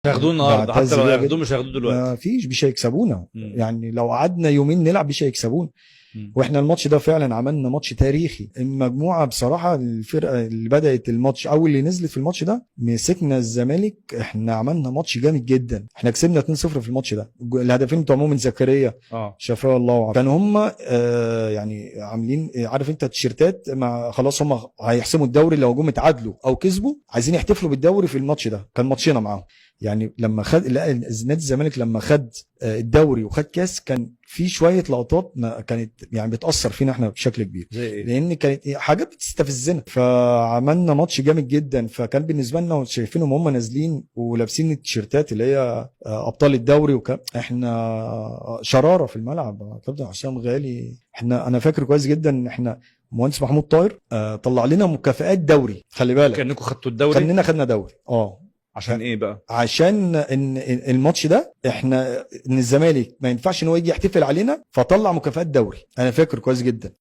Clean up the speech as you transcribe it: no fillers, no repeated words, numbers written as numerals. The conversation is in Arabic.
هياخدوه النهارده، حتى لو هياخدوه مش هياخدوه دلوقتي. ما فيش، مش هيكسبونا. يعني لو قعدنا يومين نلعب مش هيكسبونا. واحنا الماتش ده فعلا عملنا ماتش تاريخي. المجموعه بصراحه الفرقه اللي بدات الماتش او اللي نزلت في الماتش ده مسكنا الزمالك، احنا عملنا ماتش جامد جدا. احنا كسبنا 2-0 في الماتش ده. الهدفين بتوع مؤمن زكريا شفاه الله كانوا هم يعني عاملين، عارف انت التيشيرتات، مع خلاص هم هيحسموا الدوري لو جم اتعادلوا او كسبوا، عايزين يحتفلوا بالدوري في الماتش ده. كان ماتشنا معاهم يعني. لما خد نادي الزمالك لما خد الدوري وخد كاس، كان في شويه لقطات ما كانت يعني بتاثر فينا احنا بشكل كبير. لان كانت حاجات بتستفزنا. فعملنا ماتش جامد جدا. فكان بالنسبه لنا شايفينهم هم نازلين ولابسين التيشيرتات اللي هي ابطال الدوري احنا شراره في الملعب. كابتن حسام غالي، انا فاكر كويس جدا ان احنا مهندس محمود طاهر طلع لنا مكافآت دوري. خلي بالك كانكم خدتوا الدوري، كاننا خدنا دوري. عشان ايه بقى؟ عشان ان الماتش ده احنا ان الزمالك ما ينفعش ان هو يجي يحتفل علينا، فطلع مكافآت دوري. انا فاكر كويس جدا.